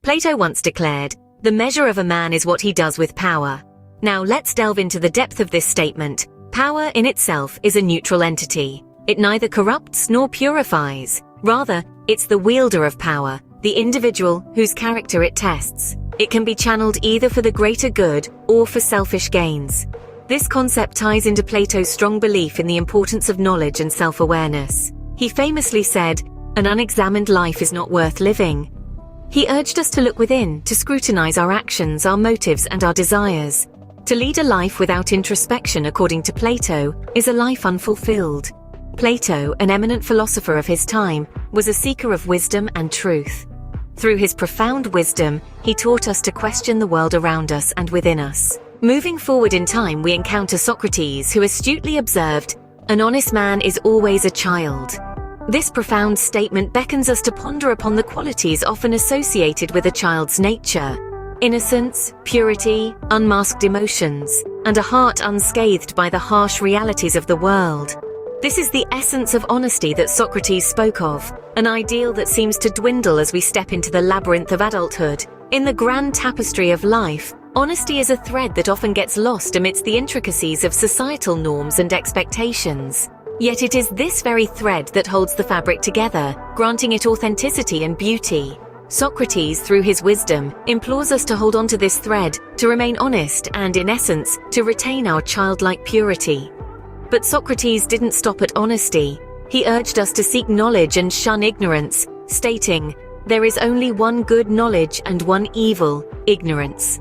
Plato once declared, "The measure of a man is what he does with power." Now let's delve into the depth of this statement. Power in itself is a neutral entity. It neither corrupts nor purifies. Rather, it's the wielder of power, the individual whose character it tests. It can be channeled either for the greater good or for selfish gains. This concept ties into Plato's strong belief in the importance of knowledge and self-awareness. He famously said, "An unexamined life is not worth living." He urged us to look within, to scrutinize our actions, our motives, and our desires. To lead a life without introspection, according to Plato, is a life unfulfilled. Plato, an eminent philosopher of his time, was a seeker of wisdom and truth. Through his profound wisdom, he taught us to question the world around us and within us. Moving forward in time, we encounter Socrates, who astutely observed, "An honest man is always a child." This profound statement beckons us to ponder upon the qualities often associated with a child's nature: innocence, purity, unmasked emotions, and a heart unscathed by the harsh realities of the world. This is the essence of honesty that Socrates spoke of, an ideal that seems to dwindle as we step into the labyrinth of adulthood. In the grand tapestry of life, honesty is a thread that often gets lost amidst the intricacies of societal norms and expectations. Yet it is this very thread that holds the fabric together, granting it authenticity and beauty. Socrates, through his wisdom, implores us to hold on to this thread, to remain honest and, in essence, to retain our childlike purity. But Socrates didn't stop at honesty. He urged us to seek knowledge and shun ignorance, stating, "There is only one good knowledge and one evil, ignorance."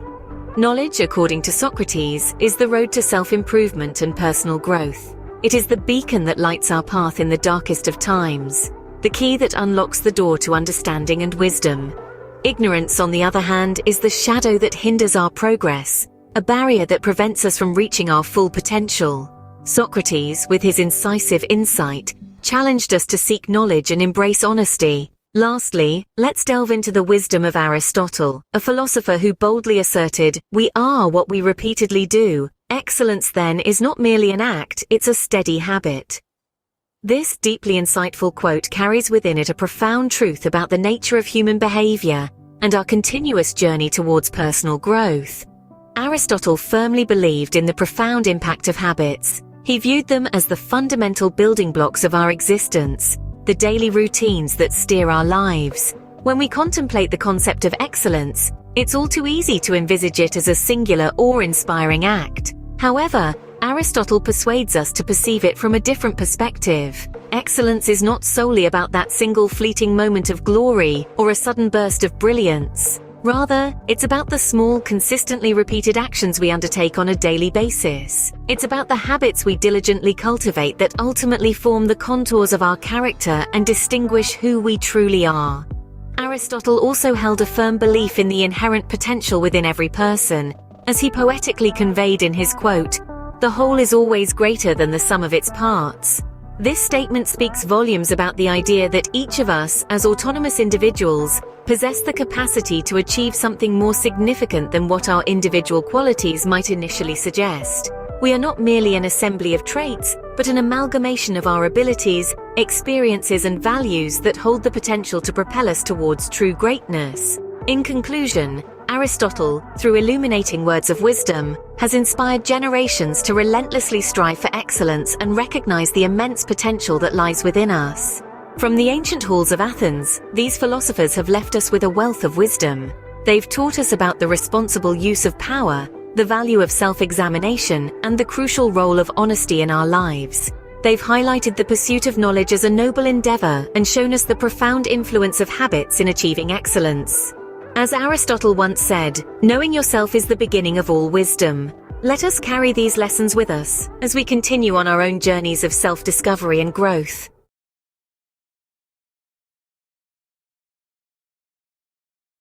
Knowledge, according to Socrates, is the road to self-improvement and personal growth. It is the beacon that lights our path in the darkest of times, the key that unlocks the door to understanding and wisdom. Ignorance, on the other hand, is the shadow that hinders our progress, a barrier that prevents us from reaching our full potential. Socrates, with his incisive insight, challenged us to seek knowledge and embrace honesty. Lastly, let's delve into the wisdom of Aristotle, a philosopher who boldly asserted, "We are what we repeatedly do. Excellence, then, is not merely an act, it's a steady habit." This deeply insightful quote carries within it a profound truth about the nature of human behavior and our continuous journey towards personal growth. Aristotle firmly believed in the profound impact of habits. He viewed them as the fundamental building blocks of our existence, the daily routines that steer our lives. When we contemplate the concept of excellence, it's all too easy to envisage it as a singular or inspiring act. However, Aristotle persuades us to perceive it from a different perspective. Excellence is not solely about that single fleeting moment of glory or a sudden burst of brilliance. Rather, it's about the small, consistently repeated actions we undertake on a daily basis. It's about the habits we diligently cultivate that ultimately form the contours of our character and distinguish who we truly are. Aristotle also held a firm belief in the inherent potential within every person, as he poetically conveyed in his quote, "The whole is always greater than the sum of its parts." This statement speaks volumes about the idea that each of us, as autonomous individuals, possess the capacity to achieve something more significant than what our individual qualities might initially suggest. We are not merely an assembly of traits, but an amalgamation of our abilities, experiences, and values that hold the potential to propel us towards true greatness. In conclusion, Aristotle, through illuminating words of wisdom, has inspired generations to relentlessly strive for excellence and recognize the immense potential that lies within us. From the ancient halls of Athens, these philosophers have left us with a wealth of wisdom. They've taught us about the responsible use of power, the value of self-examination, and the crucial role of honesty in our lives. They've highlighted the pursuit of knowledge as a noble endeavor and shown us the profound influence of habits in achieving excellence. As Aristotle once said, "Knowing yourself is the beginning of all wisdom." Let us carry these lessons with us as we continue on our own journeys of self-discovery and growth.